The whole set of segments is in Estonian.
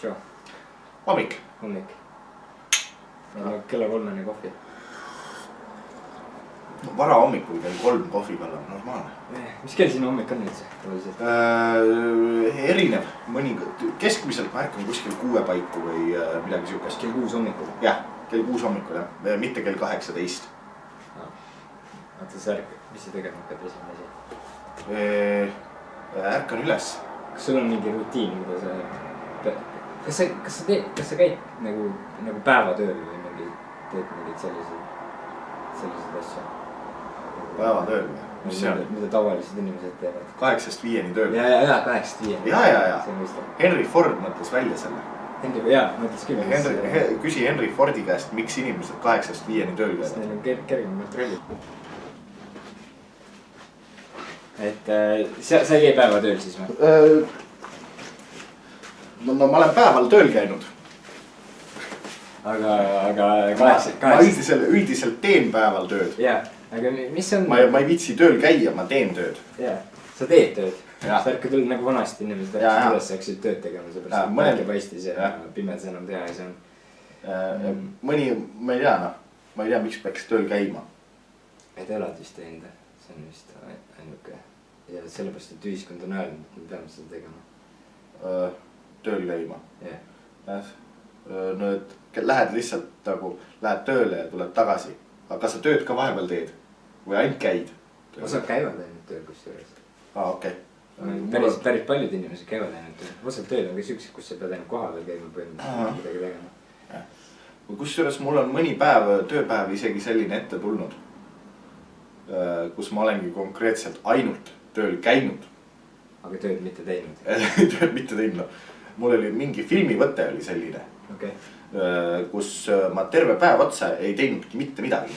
Tšau. Hommik. Hommik. Kella 3 kohvi. Vara hommikul kell 3 kohvi peal on normaalne. Mis kell sinu hommik on üldse? Erinev. Keskmiselt ma ärkan kuskil 6 paiku või midagi siukest. Kell 6 hommikul? Jah, kell 6 hommikul jah. Mitte kell 18. Vaata see ärk, mis sa tegema hakkad esimene asi? Ärkan üles. Kas sul on mingi rutiin, mida sa... Kas sa käid nagu päevatööl või teed mingid sellised asju? Päevatööl või? Mis see on? Mida tavalised inimesed teevad? 8-5 tööl. Ja 8-5. Ja. Henry Ford mõtles välja selle. Mõtles küll. Küsi Henry Fordi käest, miks inimesed 8-5 tööl käivad. Neil on kergem kontrolli. Et sa ei käi päevatööl siis või? No ma olen päeval tööl käinud. Aga ma üldiselt teen päeval tööd. Jaa, aga mis on... Ma ei viitsi tööl käia, ma teen tööd. Jaa, sa teed tööd. Sa ärkad nagu vanasti inimesed ärksid üles, hakkasid tööd tegema, seepärast et päike paistis ja pimedas enam teha ei saanud. Mõni, ma ei tea, miks peaks tööl käima. Et elad vist teinud, see on vist ainuke. Ja sellepärast, et ühiskond on öelnud, et me peame seda tegema. Tööl käima. Jah. No et lähed lihtsalt nagu, lähed tööle ja tuled tagasi. Aga kas sa tööd ka vahepeal teed? Või ainult käid? Osad käivad ainult tööl kusjuures. Okei. Päris paljud inimesed käivad ainult tööl. Osad tööl on ka siuksed, kus sa pead ainult kohal veel käima põhimõtteliselt midagi tegema. Kusjuures mul on mõni tööpäev isegi selline ette tulnud. Kus ma olengi konkreetselt ainult tööl käinud. Aga tööd mitte teinud? Tööd mitte teinud. Mul oli mingi filmivõte oli selline. Kus ma terve päev otsa ei teinudki mitte midagi.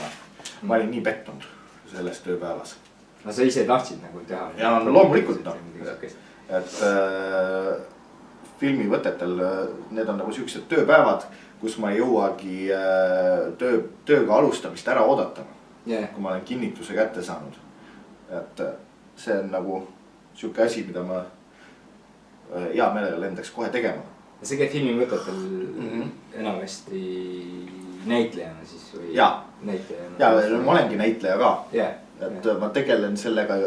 Ma olin nii pettunud selles tööpäevas. No sa ise tahtsid nagu teha? Ja loomulikult no. Et filmivõtetel need on nagu siuksed tööpäevad, kus ma ei jõuagi tööga alustamist ära oodata. Kui ma olen kinnituse kätte saanud. Et see on nagu siuke asi, mida ma hea meelega lendaks kohe tegema. Ja sa käid filmivõtetel enamasti näitlejana siis või? Ja, ma olengi näitleja ka. Et ma tegelen sellega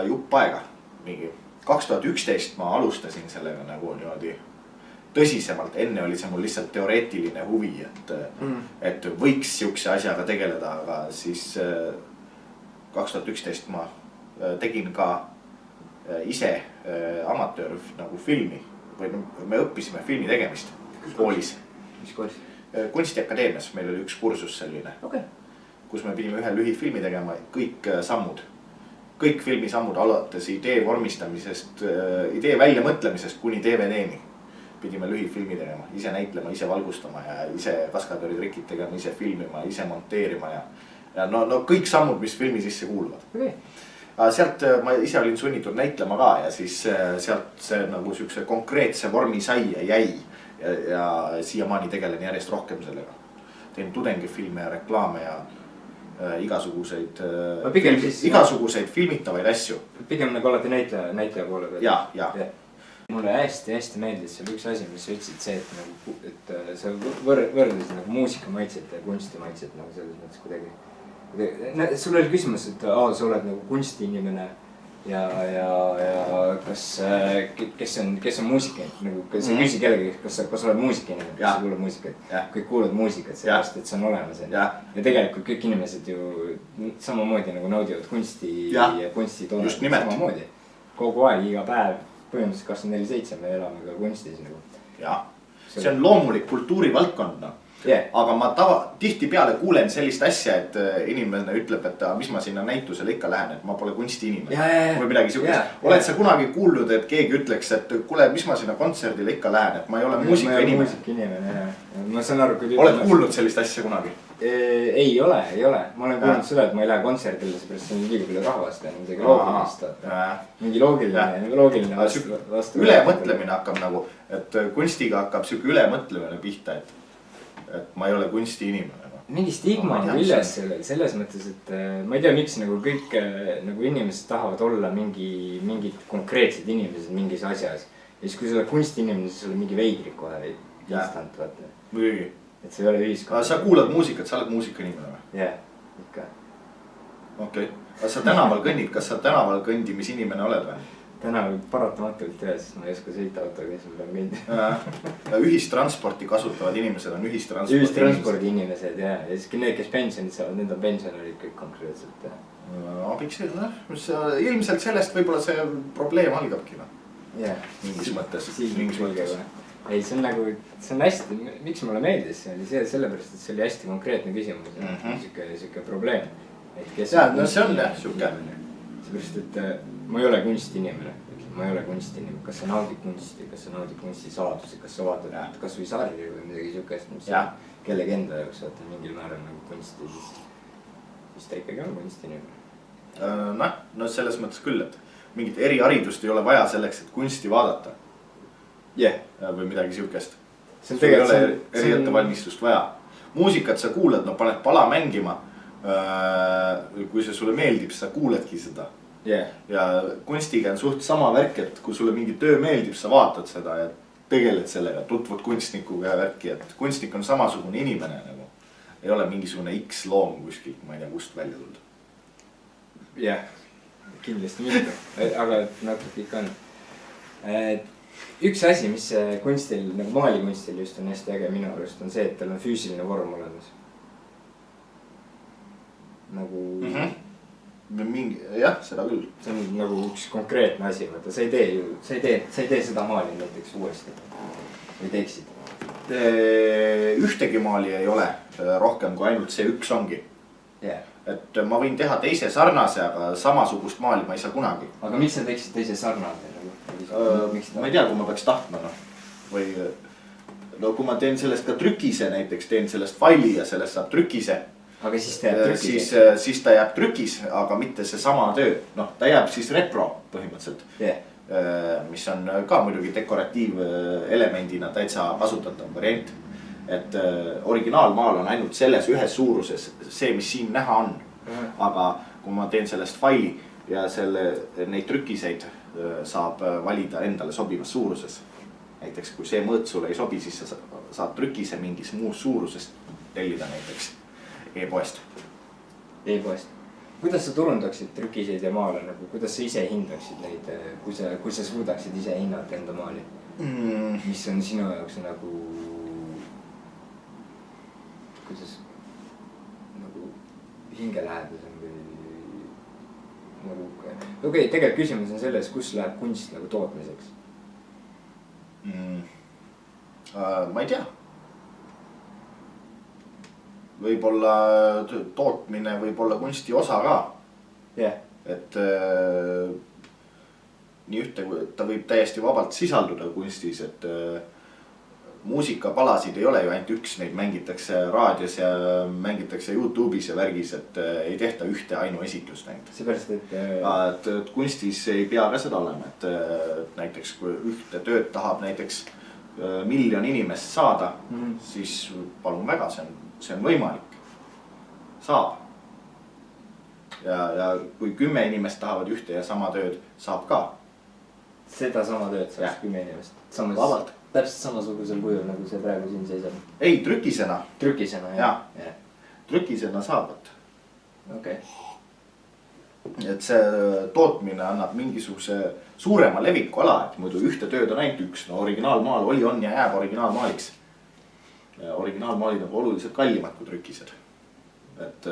jupp aega. 2011 ma alustasin sellega nagu niimoodi tõsisemalt. Enne oli see mul lihtsalt teoreetiline huvi, et võiks siukse asjaga tegeleda, aga siis 2011 ma tegin ka ise amatöör nagu filmi või me õppisime filmi tegemist koolis. Mis koolis? Kunstiakadeemias meil oli üks kursus selline, kus me pidime ühe lühifilmi tegema, kõik filmisammud alates idee vormistamisest, idee väljamõtlemisest kuni DVD-ni pidime lühifilmi tegema, ise näitlema, ise valgustama ja ise kaskadööritrikid tegema, ise filmima, ise monteerima ja no kõik sammud, mis filmi sisse kuuluvad. Sealt ma ise olin sunnitud näitlema ka ja siis sealt see nagu siukse konkreetse vormi sai ja jäi ja siiamaani tegelen järjest rohkem sellega. Teen tudengifilme ja reklaame ja igasuguseid filmitavaid asju. Pigem nagu alati näitleja poole peal. Ja. Mulle hästi meeldis seal üks asi, mis sa ütlesid see, et sa võrdlesid nagu muusika-maitset ja kunsti-maitset nagu selles mõttes kuidagi. Sul oli küsimus, et sa oled nagu kunstiinimene ja kes on muusikant, nagu sa küsi kellegi, kas sa oled muusikinimene, kas sa kuulad muusikat, kõik kuulad muusikat, sellest, et see on olemas. Ja tegelikult kõik inimesed ju samamoodi nagu naudivad kunsti ja kunstitoodet samamoodi. Kogu aeg, iga päev, põhimõtteliselt 24/7 me elame ka kunstis nagu. Jah, see on loomulik kultuurivaldkond. Aga ma tihtipeale kuulen sellist asja, et inimene ütleb, et mis ma sinna näitusele ikka lähen, et ma pole kunstiinimene või midagi siukest. Oled sa kunagi kuulnud, et keegi ütleks, et kuule, mis ma sinna kontserdile ikka lähen, et ma ei ole muusikainimene. Ma saan aru, kui... Oled kuulnud sellist asja kunagi? Ei ole. Ma olen kuulnud seda, et ma ei lähe kontserdile, seepärast see on liiga palju rahvast ja midagi loogilist. Mingi loogiline vastu. Ülemõtlemine hakkab nagu, et kunstiga hakkab siuke ülemõtlemine pihta, et ma ei ole kunstiinimene. Mingi stigma on üles selles mõttes, et ma ei tea, miks nagu kõik nagu inimesed tahavad olla mingid konkreetsed inimesed mingis asjas. ja siis kui sa oled kunstiinimene, siis sul on mingi veidrik kohe instant, vaata. Muidugi. et see ei ole ühiskond. Aga sa kuulad muusikat, sa oled muusikainimene või? Jah, ikka. Okei. Aga sa tänaval kõnnid, kas sa tänaval kõndimisinimene oled või? Tänaval paratamatult jah, sest ma ei oska sõita autoga, siis ma pean kõndima. Ja ühistransporti kasutavad inimesed on ühistranspordi inimesed ja siis need, kes pensionid saavad, need on pensionärid kõik konkreetselt. Abiks ilmselt sellest võib-olla see probleem algabki. Mingis mõttes. Ei, see on nagu, see on hästi, miks mulle meeldis, see oli sellepärast, et see oli hästi konkreetne küsimus. Siuke probleem. Ja, no see on jah, siuke. Seepärast, et ma ei ole kunstiinimene. Ma ei ole kunstiinimene. Kas sa naudid kunsti, kas sa naudid kunsti saadusi, kas sa vaatad kas või sarri või midagi siukest, mis kellegi enda jaoks vaata mingil määral nagu kunsti, siis ta ikkagi on kunstiinimene. No selles mõttes küll, et mingit eriharidust ei ole vaja selleks, et kunsti vaadata. Või midagi siukest. Sul ei ole eriettevalmistust vaja. Muusikat sa kuulad, no paned pala mängima. Kui see sulle meeldib, sa kuuledki seda. Ja kunstiga on suht sama värk, et kui sulle mingi töö meeldib, sa vaatad seda ja tegeled sellega, tutvud kunstnikuga ja värki, et kunstnik on samasugune inimene nagu. Ei ole mingisugune X loom kuskilt, ma ei tea, kust välja tulnud. Jah, kindlasti mitte, aga natuke ikka on. Üks asi, mis kunstil, nagu maalikunstil just on hästi äge minu arust, on see, et tal on füüsiline vorm olemas. Nagu... Jah, seda küll. See on nagu üks konkreetne asi, vaata, sa ei tee seda maali näiteks uuesti. Või teeksid? Ühtegi maali ei ole rohkem kui ainult see üks ongi. Et ma võin teha teise sarnase, aga samasugust maali ma ei saa kunagi. Aga miks sa teeksid teise sarnase? Ma ei tea, kui ma peaks tahtma. Või kui ma teen sellest ka trükise näiteks, teen sellest faili ja sellest saab trükise. Aga siis ta jääb trükis. Siis ta jääb trükis, aga mitte see sama töö. Ta jääb siis repro põhimõtteliselt. Mis on ka muidugi dekoratiivelemendina täitsa kasutatav variant. Et originaalmaal on ainult selles ühes suuruses see, mis siin näha on. Aga kui ma teen sellest faili ja neid trükiseid saab valida endale sobivas suuruses. Näiteks kui see mõõt sulle ei sobi, siis sa saad trükise mingis muus suurusest tellida näiteks e-poest. E-poest. Kuidas sa turundaksid trükiseid ja maale? Kuidas sa ise hindaksid neid, kui sa suudaksid ise hinnata enda maali? Mis on sinu jaoks nagu... Kuidas nagu hingelähedasem või nagu... Okei, tegelikult küsimus on selles, kus läheb kunst nagu tootmiseks? Ma ei tea. Võib-olla tootmine võib olla kunsti osa ka. Et nii ühte, ta võib täiesti vabalt sisalduda kunstis, et muusikapalasid ei ole ju ainult üks, neid mängitakse raadios ja mängitakse YouTube'is ja värgis, et ei tehta ühte ainuesitlust näinud. Seepärast, et kunstis ei pea ka seda olema, et näiteks kui ühte tööd tahab näiteks 1 miljon inimest saada, siis palun väga, see on võimalik. Saab. Ja kui 10 inimest tahavad ühte ja sama tööd, saab ka. Seda sama tööd saaks 10 inimest. Vabalt. Täpselt samasugusel kujul, nagu see praegu siin seisab. Ei, trükisena. Trükisena, jah. Trükisena saab. Okei. Et see tootmine annab mingisuguse suurema leviku ala, et muidu ühte tööd on ainult üks. No originaalmaal oli, on ja jääb originaalmaaliks. Originaalmaalid on oluliselt kallimad kui trükised. Et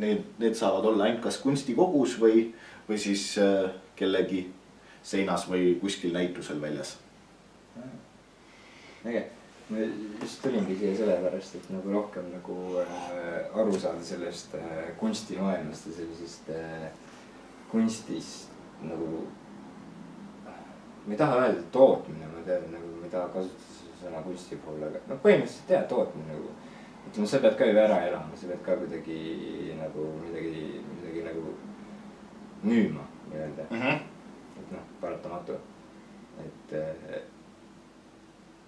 need saavad olla ainult kas kunstikogus või siis kellegi seinas või kuskil näitusel väljas. Äge. Ma just tulingi siia sellepärast, et nagu rohkem nagu aru saada sellest kunstimaailmast ja sellisest kunstist nagu, ma ei taha öelda tootmine, ma tean nagu, ma ei taha kasutada sõna kunsti puhul, aga põhimõtteliselt jah, tootmine nagu. Ütleme, sa pead ka ju ära elama, sa pead ka kuidagi nagu midagi nagu müüma nii-öelda. Et paratamatu.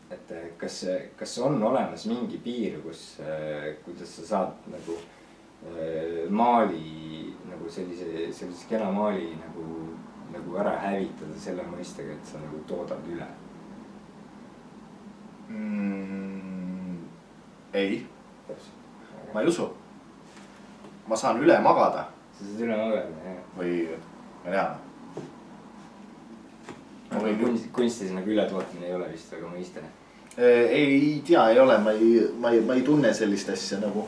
Et kas on olemas mingi piir, kuidas sa saad nagu maali, nagu sellise kena maali nagu nagu ära hävitada selle mõistega, et sa nagu toodad üle? Ei, ma ei usu. Ma saan üle magada. Sa saad üle magada, jah. Või, ma ei tea. Kunstis nagu ületootmine ei ole vist väga mõiste. Ei tea, ei ole, ma ei tunne sellist asja nagu.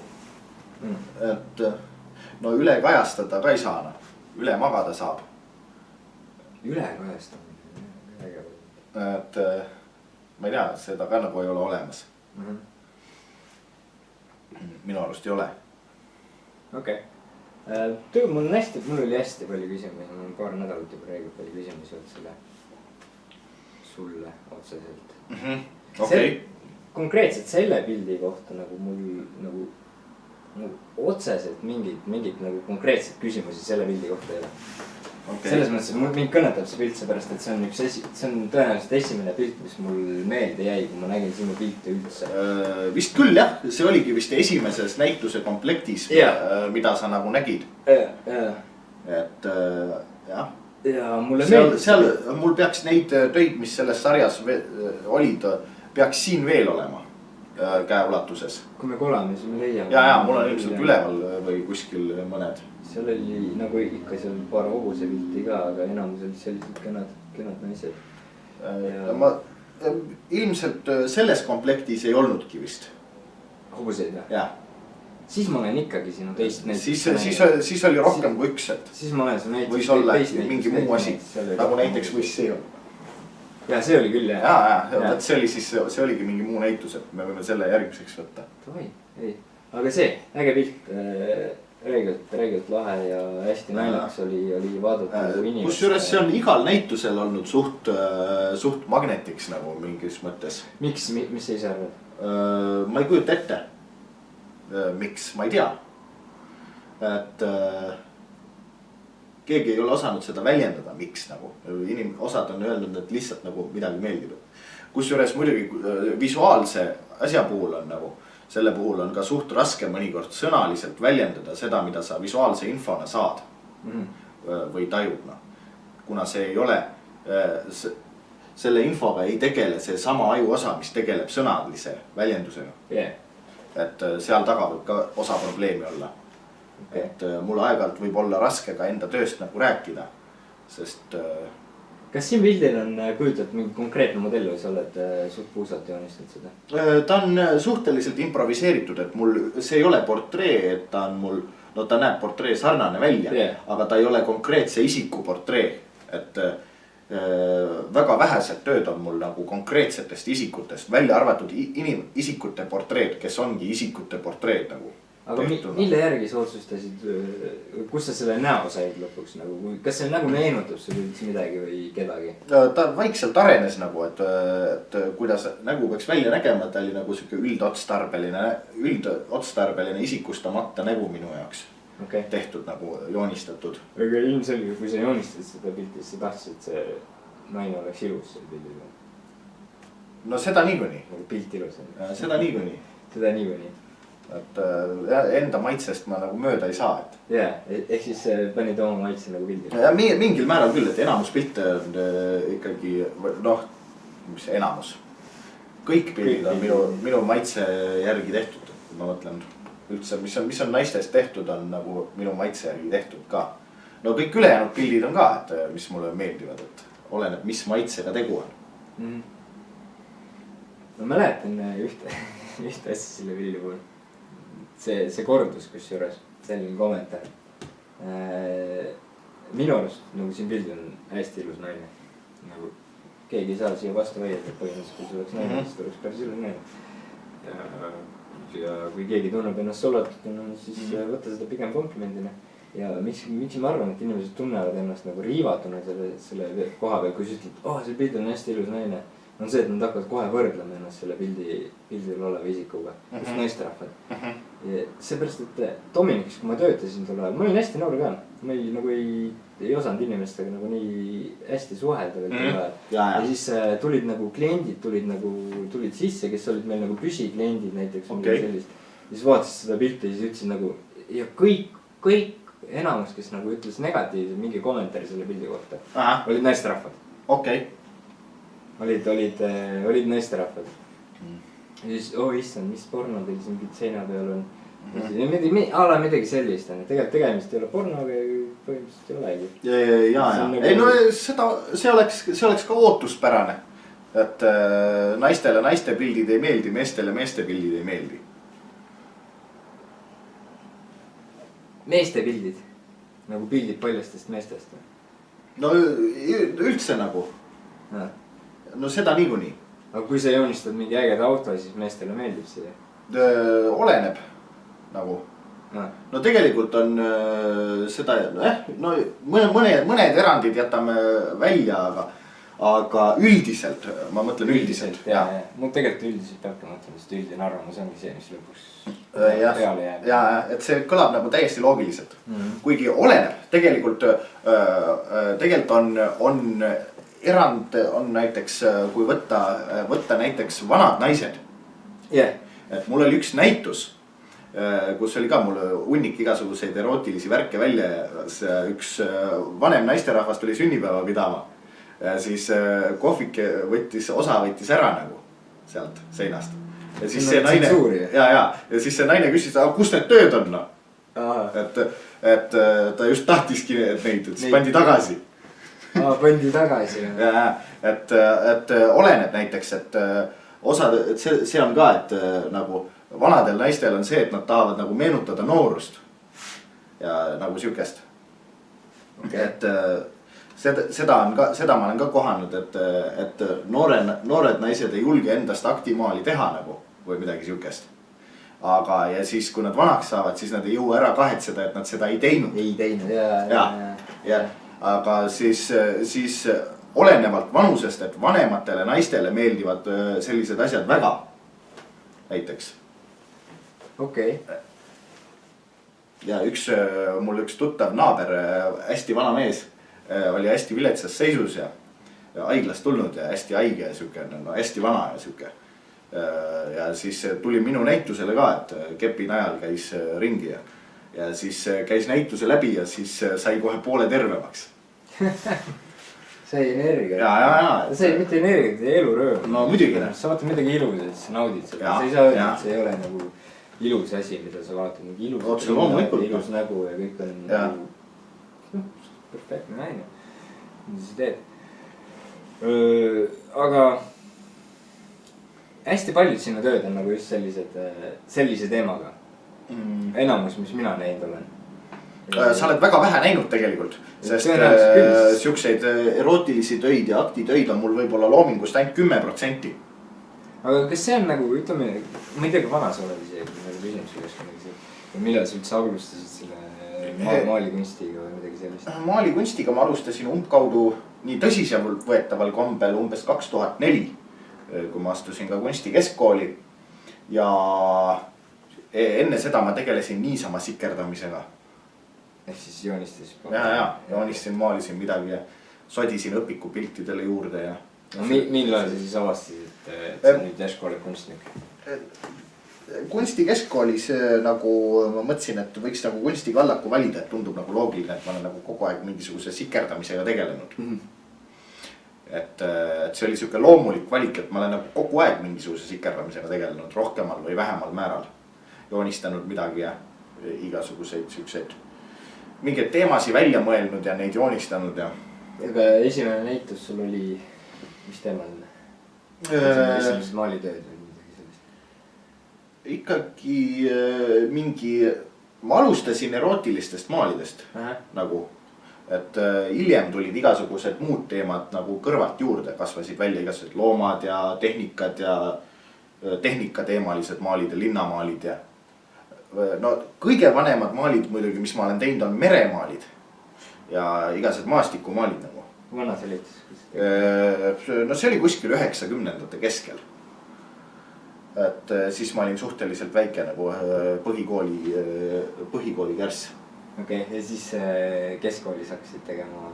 Et no üle kajastada ka ei saa. Üle magada saab. Üle kajastamine? Et ma ei tea, seda ka nagu ei ole olemas. Minu arust ei ole. Okei. Mul oli hästi palju küsimusi, mul on paar nädalat juba reegelt palju küsimusi olnud selle sulle otseselt. Okay. Konkreetselt selle pildi kohta nagu mul nagu otseselt mingit nagu konkreetset küsimusi selle pildi kohta ei ole. Okay. Selles mõttes, et mind kõnetab see pilt seepärast, et see on tõenäoliselt esimene pilt, mis mul meelde jäi, kui ma nägin sinu pilte üldse. Vist küll jah, see oligi vist esimeses näituse komplektis, mida sa nagu nägid. Et jah. Ja mulle meeldis. Seal mul peaks neid töid, mis selles sarjas olid, peaks siin veel olema käeulatuses. Kui me kolame, siis me leiame. Ja, mul on ilmselt üleval või kuskil mõned. Seal oli nagu ikka seal paar hobuse pilti ka, aga enamus olid sellised kenad naised. Ilmselt selles komplektis ei olnudki vist. Hobuseid või? Jah. Siis ma olen ikkagi sinu teist näiteks. Siis oli rohkem kui üks, et. Siis ma olen su näiteks. Võis olla mingi muu asi. Nagu näiteks võis see olla. Ja see oli küll, jah. Ja, see oli siis, see oligi mingi muu näitus, et me võime selle järgmiseks võtta. Ei, aga see äge pilt, reegelt lahe ja hästi naljakas oli vaadata nagu inimest. Kusjuures see on igal näitusel olnud suht magnetiks nagu mingis mõttes. Miks, mis sa ise arvad? Ma ei kujuta ette. Miks, ma ei tea. Et keegi ei ole osanud seda väljendada, miks nagu. Osad on öelnud, et lihtsalt nagu midagi meeldib. Kusjuures muidugi visuaalse asja puhul on nagu, selle puhul on ka suht raske mõnikord sõnaliselt väljendada seda, mida sa visuaalse infona saad või tajud. Kuna see ei ole, selle infoga ei tegele see sama aju osa, mis tegeleb sõnalise väljendusega. Et seal taga võib ka osa probleemi olla. Et mul aeg-ajalt võib olla raske ka enda tööst nagu rääkida, sest. Kas siin pildil on kujutad mingi konkreetne modell või sa oled suht puusalt joonistanud seda? Ta on suhteliselt improviseeritud, et mul see ei ole portree, et ta on mul, no ta näeb portree sarnane välja, aga ta ei ole konkreetse isiku portree, et väga vähesed tööd on mul nagu konkreetsetest isikutest, välja arvatud isikute portreed, kes ongi isikute portreed nagu. Aga mille järgi sa otsustasid, kus sa selle näo said lõpuks nagu, kas see nagu meenutab sulle üldse midagi või kedagi? Ta vaikselt arenes nagu, et kuidas nägu peaks välja nägema, ta oli nagu siuke üldotstarbeline isikustamata nägu minu jaoks. Tehtud nagu joonistatud. Aga ilmselge, kui sa joonistad seda pilti, siis sa tahtsid, et see naine oleks ilus selle pildil. No seda niikuinii. Pilt ilus. Seda niikuinii. Seda niikuinii. Et enda maitsest ma nagu mööda ei saa. Ehk siis panid oma maitse nagu pildil. Mingil määral küll, et enamus pilte on ikkagi, noh, mis enamus. Kõik pildid on minu maitse järgi tehtud, ma mõtlen. Üldse, mis on naistest tehtud, on nagu minu maitse järgi tehtud ka. No kõik ülejäänud pildid on ka, et mis mulle meeldivad, et oleneb, mis maitsega tegu on. Ma mäletan ühte asja selle pildi puhul. See kordus kusjuures, selline kommentaar. Minu arust, nagu siin pildil on hästi ilus naine. Nagu keegi ei saa siia vastu väieda, et põhimõtteliselt, kui see oleks naine, siis oleks päris ilus naine. Ja kui keegi tunneb ennast solvatutena, siis võtta seda pigem komplimendina. Ja miks ma arvan, et inimesed tunnevad ennast nagu riivatuna selle koha peal, kui sa ütled, see pild on hästi ilus naine. On see, et nad hakkavad kohe võrdlema ennast selle pildil oleva isikuga, just naisterahvad. Seepärast, et Dominiks, kui ma töötasin tol ajal, ma olin hästi noor ka. Ma ei osanud inimestega nagu nii hästi suhelda veel tol ajal. Ja siis tulid nagu kliendid, tulid sisse, kes olid meil nagu püsikliendid näiteks. Ja siis vaatasid seda pilti ja siis ütlesid nagu, ja kõik enamus, kes nagu ütles negatiivselt mingi kommentaari selle pildi kohta, olid naisterahvad. Okei. Olid naisterahvad. Ja siis, issand, mis porno teil siin seina peal on. Ala midagi sellist, tegelikult tegemist ei ole pornoga ja põhimõtteliselt ei olegi. Ei no see oleks ka ootuspärane, et naistele naiste pildid ei meeldi, meestele meeste pildid ei meeldi. Meeste pildid, nagu pildid paljastest meestest. No üldse nagu, no seda niikuinii. Aga kui sa joonistad mingi ägeda auto, siis meestele meeldib see. Oleneb nagu. No tegelikult on seda, no mõned erandid jätame välja, aga üldiselt, ma mõtlen üldiselt. No tegelikult üldiselt peabki mõtlema, sest üldine arvamus ongi see, mis lõpuks peale jääb. Ja, et see kõlab nagu täiesti loogiliselt. Kuigi oleneb, tegelikult on erand on näiteks, kui võtta näiteks vanad naised. Et mul oli üks näitus, kus oli ka mul hunnik igasuguseid erootilisi värke välja ja üks vanem naisterahvas tuli sünnipäeva pidama. Ja siis kohvik võttis ära nagu sealt seinast. Ja siis see naine, ja siis see naine küsis, kus need tööd on? Et ta just tahtiski neid, et siis pandi tagasi. Pandi tagasi. Et oleneb näiteks, et see on ka, et nagu vanadel naistel on see, et nad tahavad nagu meenutada noorust ja nagu sihukest. Et seda ma olen ka kohanud, et noored naised ei julge endast aktimaali teha nagu või midagi sihukest. Aga ja siis, kui nad vanaks saavad, siis nad ei jõua ära kahetseda, et nad seda ei teinud. Ja, aga siis olenevalt vanusest, et vanematele naistele meeldivad sellised asjad väga. Näiteks. Okei. Ja mul üks tuttav naaber, hästi vana mees, oli hästi viletsas seisus ja haiglast tulnud ja hästi haige ja siuke, hästi vana ja siuke. Ja siis tuli minu näitusele ka, et kepi najal käis ringi ja siis käis näituse läbi ja siis sai kohe poole tervemaks. See energia. Ja. See mitte energia, see elurööv. No muidugi. Sa vaatad midagi ilusat, siis naudid seda. Sa ei saa öelda, et see ei ole nagu ilus asi, mida sa vaatad. Ilus nägu ja kõik on nagu perfektne naine. Mida sa teed? Aga hästi paljud sinna tööd on nagu just sellise teemaga. Enamus, mis mina näinud olen. Sa oled väga vähe näinud tegelikult, sest siukseid erootilisi töid ja aktitöid on mul võib-olla loomingust ainult 10%. Aga kas see on nagu, ütleme, ma ei tea, kui vana sa oled isegi, nagu küsimus üles, millal sa üldse alustasid selle maalikunstiga või midagi sellist? Maalikunstiga ma alustasin umbkaudu nii tõsiseltvõetaval kombel umbes 2004, kui ma astusin ka kunstikeskkooli ja enne seda ma tegelesin niisama sikerdamisega. Ehk siis joonistasid? Joonistasin, maalisin midagi ja sodisin õpiku piltidele juurde ja. Millal sa siis avastasid, et sa nüüd järsku oled kunstnik? Kunstikeskkoolis nagu ma mõtlesin, et võiks nagu kunstikallaku valida, et tundub nagu loogiline, et ma olen nagu kogu aeg mingisuguse sikerdamisega tegelenud. Et see oli siuke loomulik valik, et ma olen nagu kogu aeg mingisuguse sikerdamisega tegelenud rohkemal või vähemal määral. Joonistanud midagi ja igasuguseid siukseid mingeid teemasi välja mõelnud ja neid joonistanud ja. Aga esimene näitus sul oli, mis teemal? Esimesed maalitööd või midagi sellist? Ikkagi mingi, ma alustasin erootilistest maalidest nagu, et hiljem tulid igasugused muud teemad nagu kõrvalt juurde, kasvasid välja igasugused loomad ja tehnikad ja tehnikateemalised maalid ja linnamaalid ja no kõige vanemad maalid muidugi, mis ma olen teinud, on meremaalid ja igased maastikumaalid nagu. Vana see olid? No see oli kuskil 90ndate keskel. Et siis ma olin suhteliselt väike nagu põhikooli kärss. Okei, ja siis keskkoolis hakkasid tegema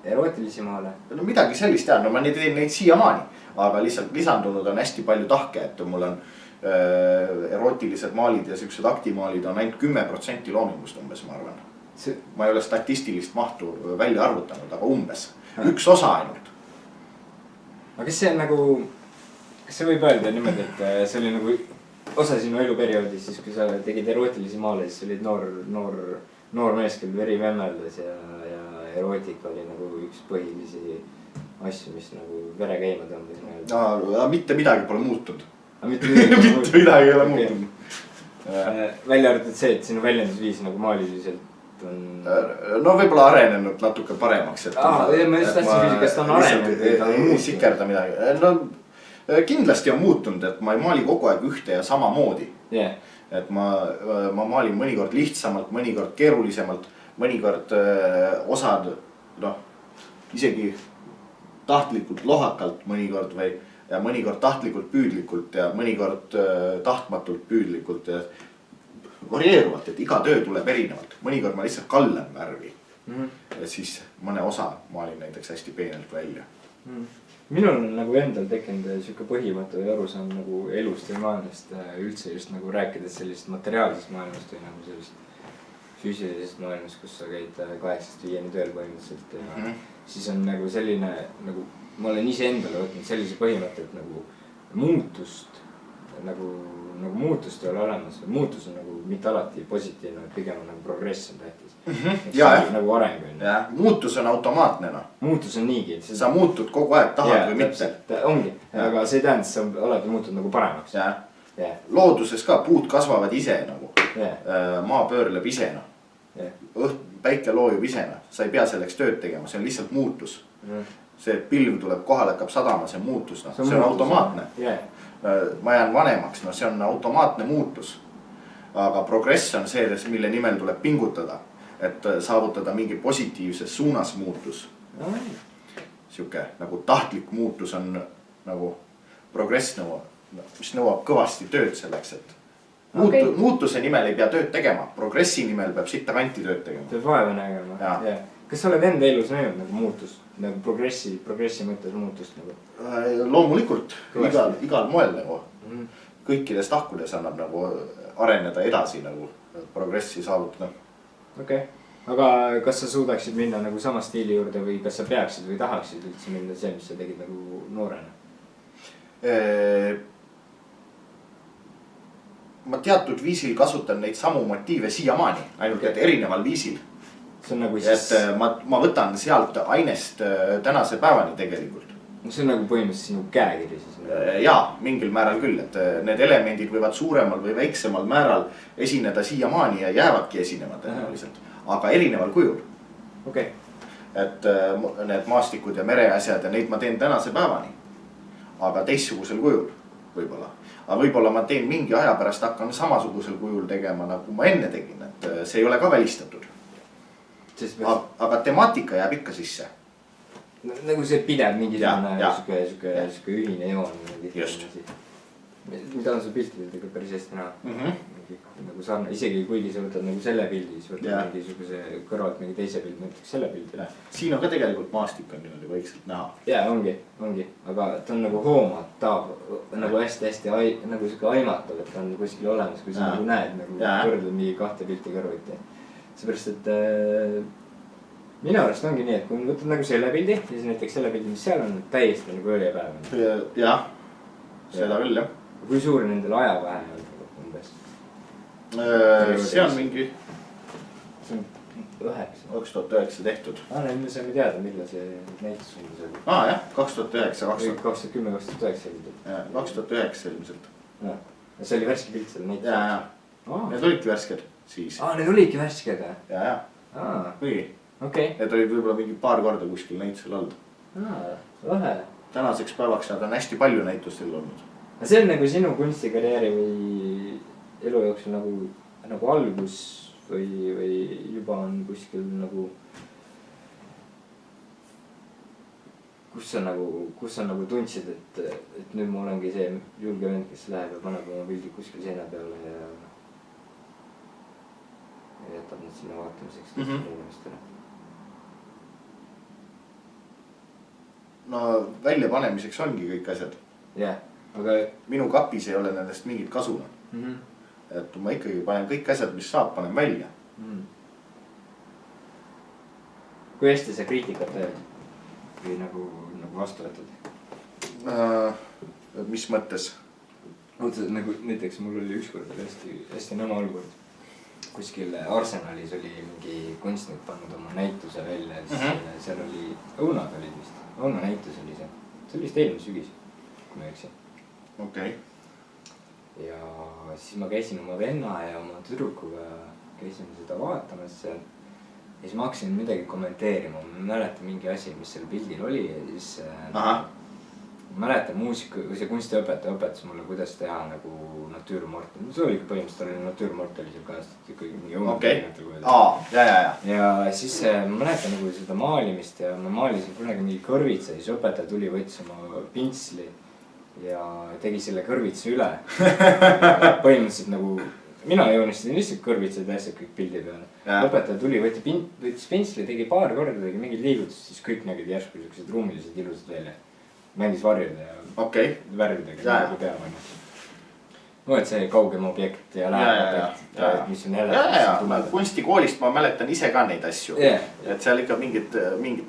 erootilisi maale? No midagi sellist ja, no ma teen neid siiamaani, aga lihtsalt lisandunud on hästi palju tahke, et mul on erootilised maalid ja siuksed aktimaalid on ainult 10% loomingust umbes, ma arvan. ma ei ole statistilist mahtu välja arvutanud, aga umbes. Üks osa ainult. aga kas see on nagu, kas see võib öelda niimoodi, et see oli nagu osa sinu eluperioodis, siis kui sa tegid erootilisi maale, siis olid noor mees, kel veri vemmeldas ja erootika oli nagu üks põhilisi asju, mis nagu vere käima tõmbas. Mitte midagi pole muutunud. Mitte midagi ei ole muutunud. Välja arvatud see, et sinu väljendusviis nagu maaliliselt on... No võib-olla arenenud natuke paremaks. Ma just tahtsin küsida, kas ta on arenenud või ta on muutunud. Sikerda midagi. No kindlasti on muutunud, et ma ei maali kogu aeg ühte ja sama moodi. Et ma maalin mõnikord lihtsamalt, mõnikord keerulisemalt, mõnikord osad, isegi tahtlikult lohakalt mõnikord või ja mõnikord tahtlikult püüdlikult ja mõnikord tahtmatult püüdlikult ja varieeruvalt, et iga töö tuleb erinevalt. Mõnikord ma lihtsalt kallan värvi ja siis mõne osa maalin näiteks hästi peenelt välja. Minul on nagu endal tekkinud siuke põhimõte või arusaam nagu elust ja maailmast üldse just nagu rääkides sellisest materiaalsest maailmast või nagu sellist füüsilisest maailmast, kus sa käid 8-5 tööl põhimõtteliselt ja siis on nagu selline nagu ma olen ise endale võtnud sellise põhimõtte, et nagu muutust ei ole olemas. Muutus on nagu mitte alati positiivne, pigem on nagu progress on tähtis. Nagu areng on. Muutus on automaatne. Muutus on niigi. Sa muutud kogu aeg, tahad või mitte. Ongi, aga see ei tähenda, et sa alati muutud nagu paremaks. Looduses ka puud kasvavad ise nagu. Maa pöörleb ise. Päike loojub ise. Sa ei pea selleks tööd tegema, see on lihtsalt muutus. See pilv tuleb kohale, hakkab sadama, see muutus, see on automaatne. Ma jään vanemaks, see on automaatne muutus. Aga progress on see, mille nimel tuleb pingutada, et saavutada mingi positiivses suunas muutus. Siuke nagu tahtlik muutus on nagu progress nõuab, mis nõuab kõvasti tööd selleks, et muutuse nimel ei pea tööd tegema, progressi nimel peab sitta kanti tööd tegema. Peab vaeva nägema. Kas sa oled enda elus näinud nagu muutust, nagu progressi mõttes muutust nagu? Loomulikult, igal moel nagu. Kõikides tahkudes annab nagu areneda edasi nagu progressi saavutada. Okei, aga kas sa suudaksid minna nagu sama stiili juurde või kas sa peaksid või tahaksid üldse minna see, mis sa tegid nagu noorena? Ma teatud viisil kasutan neid samu motiive siiamaani, ainult et erineval viisil. See on nagu siis... Et ma võtan sealt ainest tänase päevani tegelikult. See on nagu põhimõtteliselt sinu käekiri siis? Jaa, mingil määral küll, et need elemendid võivad suuremal või väiksemal määral esineda siiamaani ja jäävadki esinema tõenäoliselt, aga erineval kujul. Et need maastikud ja mereasjad ja neid ma teen tänase päevani, aga teistsugusel kujul võib-olla. Aga võib-olla ma teen mingi aja pärast hakkan samasugusel kujul tegema, nagu ma enne tegin, et see ei ole ka välistatud. Aga temaatika jääb ikka sisse. Nagu see pidev mingisugune ühine joon. Just. Mida on see piltidega päris hästi näha. Nagu sarna, isegi kuigi sa võtad nagu selle pildi, siis võtad mingisuguse kõrvalt mingi teise pildi, näiteks selle pildi. Siin on ka tegelikult maastik on niimoodi vaikselt näha. Jaa, ongi, aga ta on nagu hoomatav, nagu hästi nagu siuke aimatav, et ta on kuskil olemas, kui sa nagu näed, nagu võrdled mingi 2 pilti kõrvuti. Seepärast, et minu arust ongi nii, et kui võtad nagu selle pildi, siis näiteks selle pildi, mis seal on, täiesti nagu ööpäev. Jah, seda küll jah. Kui suur nendel ajavahe on umbes? See on mingi... See on 2009 tehtud. Me saime teada, millal see näitus umbes oli. Jah, 2009. 2010-2009. 2009 ilmselt. See oli värske pilt selle näitus? Jaa. Need olidki värsked siis. Need olidki värsked? Jaa. Või? Need olid võib-olla mingi paar korda kuskil näitusel olnud. Lahe. Tänaseks päevaks nad on hästi palju näitustel olnud. See on nagu sinu kunstikarjääri või elu jooksul nagu algus või juba on kuskil nagu... Kus sa nagu tundsid, et nüüd ma olengi see julge vend, kes läheb ja paneb oma pildid kuskil seina peale ja jätab need sinna vaatamiseks inimestele. No väljapanemiseks ongi kõik asjad. Aga minu kapis ei ole nendest mingit kasu. Et ma ikkagi panen kõik asjad, mis saab, panen välja. kui hästi sa kriitikat teed või nagu vastu võtad? Mis mõttes? oota, nagu näiteks mul oli ükskord hästi nõme olukord. Kuskil Arsenalis oli mingi kunstnik pannud oma näituse välja, siis seal oli, õunad olid vist, õuna näitus oli see. See oli vist eelmine sügis, kui ma ei eksi. Okei. Ja siis ma käisin oma venna ja oma tüdrukuga, käisime seda vaatamas seal. Ja siis ma hakkasin midagi kommenteerima, ma mäletan mingi asi, mis seal pildil oli ja siis ma mäletan muusika, või see kunstiõpetaja õpetas mulle, kuidas teha nagu natüürmort. See oli põhimõtteliselt oli natüürmort oli seal kajastatud ikkagi mingi õunad. Okei, ja siis ma mäletan nagu seda maalimist ja ma maalisin kunagi mingi kõrvitsa, siis õpetaja tuli, võttis oma pintsli ja tegi selle kõrvitsa üle. Põhimõtteliselt nagu mina joonistasin lihtsalt kõrvitsad ja asjad kõik pildi peale. Õpetaja tuli, võttis pintsli, tegi paar korda, tegi mingid liigutused, siis kõik nägid järsku sellised ruumilised ilusad välja. Mängis varjude ja värvidega nagu peavann. No et see kaugem objekt ja läheb objekt, mis on jälle. Kunstikoolist ma mäletan ise ka neid asju. Et seal ikka mingit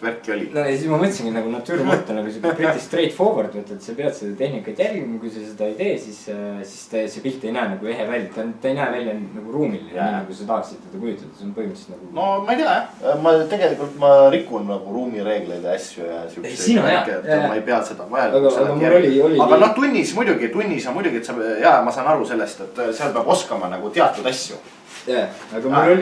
värki oli. No ja siis ma mõtlesingi nagu natüürmort on nagu pretty straight forward, et sa pead seda tehnikat jälgima, kui sa seda ei tee, siis see pilt ei näe nagu ehe välja. Ta ei näe välja nagu ruumiline, nii nagu sa tahaksid teda kujutada. See on põhimõtteliselt nagu... No ma ei tea, tegelikult ma rikun nagu ruumireegleid ja asju ja ma ei pea seda vajalikuks. Aga noh, tunnis on muidugi, et sa ma saan aru sellest, et seal peab oskama nagu teatud asju. Aga mul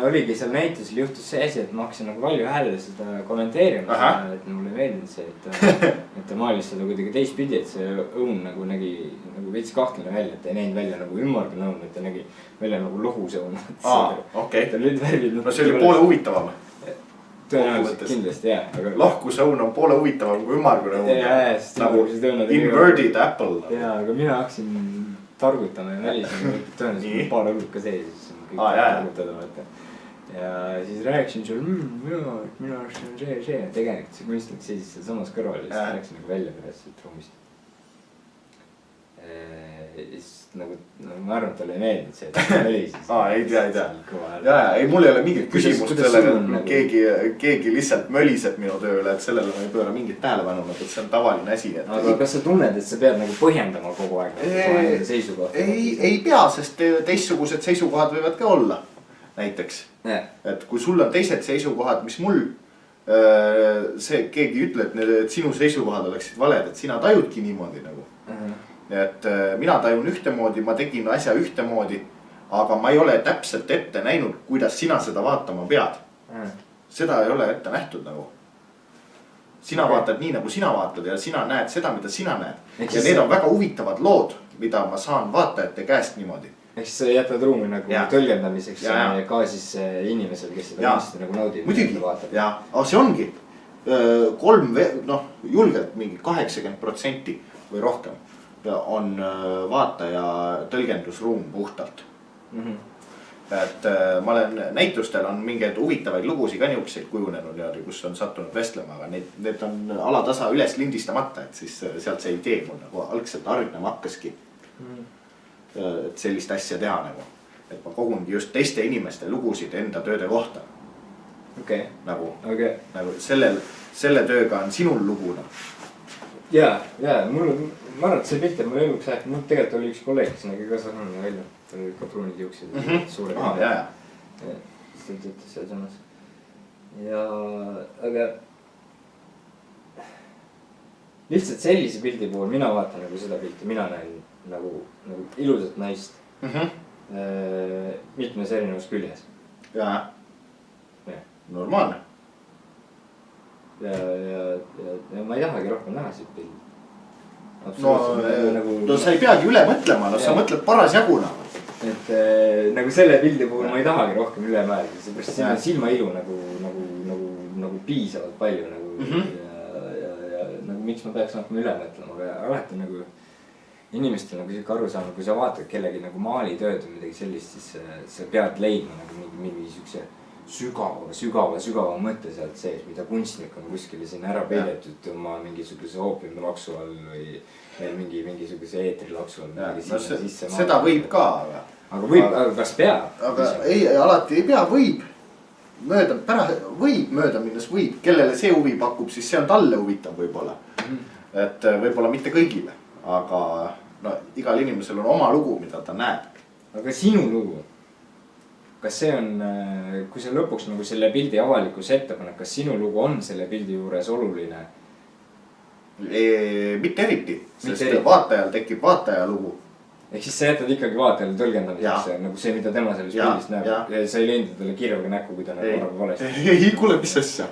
oligi seal näitusel juhtus see asi, et ma hakkasin nagu valju häälele seda kommenteerima. Et mulle meeldinud see, et ta maalis seda kuidagi teistpidi, et see õun nagu nägi veits kahtlane välja, et ta ei näinud välja nagu ümmargune õun, et ta nägi välja nagu lohus õun. Okei. No see oli poole huvitavam. Tõenäoliselt kindlasti, jah. Lahkus õun on poole huvitavam kui ümmargune õun. Nagu inverted apple. Aga mina hakkasin targutama ja välisime tõenäoliselt paar õlluka sees, siis on kõik targutada võtta. Ja siis rääkisin sul, minu arust on see. Tegelikult see kunstnik seisis seal samas kõrval ja siis rääkisin nagu välja pärast sealt ruumist. Siis nagu, ma arvan, et talle ei meeldinud see, et ta oli siis. Ei tea. Ei, mul ei ole mingit küsimust sellega, keegi lihtsalt möliseb minu tööle, et sellele ma ei pööra mingit tähelepanu, et see on tavaline asi. Aga kas sa tunned, et sa pead nagu põhjendama kogu aeg seisukohta? Ei pea, sest teistsugused seisukohad võivad ka olla, näiteks. Et kui sul on teised seisukohad, mis mul keegi ütleb, et sinu seisukohad oleksid valed, et sina tajudki niimoodi nagu. Et mina tajun ühtemoodi, ma tegin asja ühtemoodi, aga ma ei ole täpselt ette näinud, kuidas sina seda vaatama pead. Seda ei ole ette nähtud nagu. Sina vaatad nii, nagu sina vaatad ja sina näed seda, mida sina näed. Ja need on väga huvitavad lood, mida ma saan vaatajate käest niimoodi. Ehk siis sa jätad ruumi nagu tõlgendamiseks ka siis inimesel, kes seda kunsti nagu naudib. Muidugi, aga see ongi julgelt mingi 80% või rohkem on vaataja tõlgendusruum puhtalt. Et ma olen näitustel on mingeid huvitavaid lugusid ka niukseid kujunenud, kus on sattunud vestlema, aga need on alatasa üles lindistamata, et siis sealt see idee mul nagu algselt hargnema hakkaski. Et sellist asja teha nagu, et ma kogungi just teiste inimeste lugusid enda tööde kohta. Nagu selle tööga on sinul luguna. Ma arvan, et see pilt on mul eluks ähk. Mul tegelikult oli üks kolleeg, kes nägi ka sarnane välja. Tal oli ka pruunid juuksid. Suured. See töötas seal samas. Aga lihtsalt sellise pildi puhul mina vaatan nagu seda pilti. Mina näen nagu ilusat naist. Mitmes erinevas küljes. Normaalne. Ja ma ei tahagi rohkem näha siit pildi. No sa ei peagi üle mõtlema, sa mõtled parasjaguna. Et nagu selle pildi puhul ma ei tahagi rohkem üle mõelda, seepärast siin on silmailu nagu piisavalt palju ja nagu miks ma peaks rohkem üle mõtlema, aga alati nagu inimestel nagu siuke aru saama, kui sa vaatad kellegi nagu maalitööd või midagi sellist, siis sa pead leidma nagu mingi siukse sügava mõtte sealt sees, mida kunstnik on kuskile sinna ära peidetud oma mingisuguse oopiumilaksu all või mingisuguse eetrilaksu all. Seda võib ka. Aga kas peab? Aga ei, alati ei pea, võib. võib mööda minnes, kellele see huvi pakub, siis see on talle huvitav võib-olla. Et võib-olla mitte kõigile, aga no igal inimesel on oma lugu, mida ta näeb. Aga sinu lugu, kas see on, kui sa lõpuks nagu selle pildi avalikkuse ette paned, kas sinu lugu on selle pildi juures oluline? Mitte eriti, sest vaatajal tekib vaataja lugu. Ehk siis sa jätad ikkagi vaatajale tõlgendamiseks nagu see, mida tema selles pildist näeb. Ja sa ei leidnud talle kirjaga näkku, kui ta näeb korraga valesti. Ei, kuule, mis asja.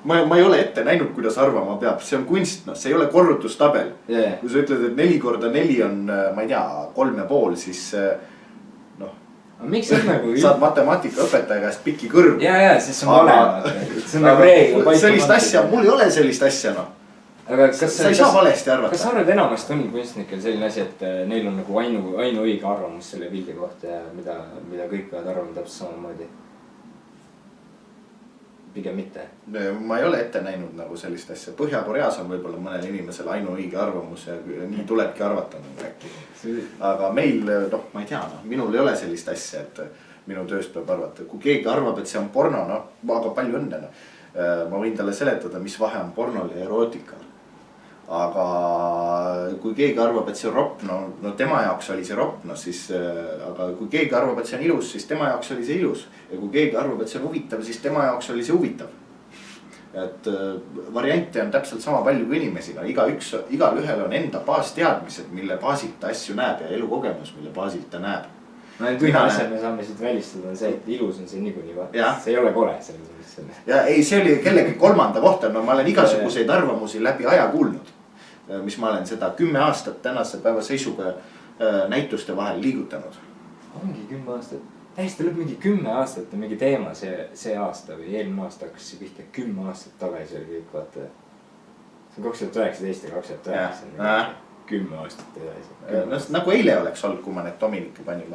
Ma ei ole ette näinud, kuidas arvama peab. See on kunst, see ei ole korrutustabel. Kui sa ütled, et 4x4 on, ma ei tea, 3,5, siis noh. Miks see on nagu... Saad matemaatika õpetaja käest piki kõrv. Ja, siis on vale. See on nagu reegel. Sellist asja, mul ei ole sellist asja, noh. Aga kas sa ei saa valesti arvata. Kas sa arvad enamast on kunstnikel selline asi, et neil on nagu ainu õige arvamus selle pildi kohta ja mida kõik peavad arvama täpselt samamoodi? Pigem mitte. Ma ei ole ette näinud nagu sellist asja. Põhja-Koreas on võib-olla mõnel inimesel ainu õige arvamus ja nii tulebki arvata nagu äkki. Aga meil, ma ei tea, minul ei ole sellist asja, et minu tööst peab arvata. Kui keegi arvab, et see on porno, aga palju õnne. Ma võin talle seletada, mis vahe on pornol ja erootikal. Aga kui keegi arvab, et see on ropp, no tema jaoks oli see ropp, siis, aga kui keegi arvab, et see on ilus, siis tema jaoks oli see ilus. Ja kui keegi arvab, et see on huvitav, siis tema jaoks oli see huvitav. Et variante on täpselt sama palju kui inimesi. Igal ühel on enda baasteadmised, mille baasilt ta asju näeb ja elukogemus, mille baasilt ta näeb. No nüüd ühe asja me saame siit välistada on see, et ilus on see niikuinii vaata. See ei ole kole selles mõttes. Ja ei, see oli kellegi kolmanda kohta. No ma olen igasuguseid arvamusi läbi aja kuulnud. Mis ma olen seda 10 aastat tänase päeva seisuga näituste vahel liigutanud. Ongi 10 aastat. Täiesti lõpp mingi 10 aastat on mingi teema see aasta või eelmine aasta hakkas see pihta 10 aastat tagasi oli kõik vaata. See on 2019 ja 2009. 10 aastat edasi. Nagu eile oleks olnud, kui ma need Dominiki panin.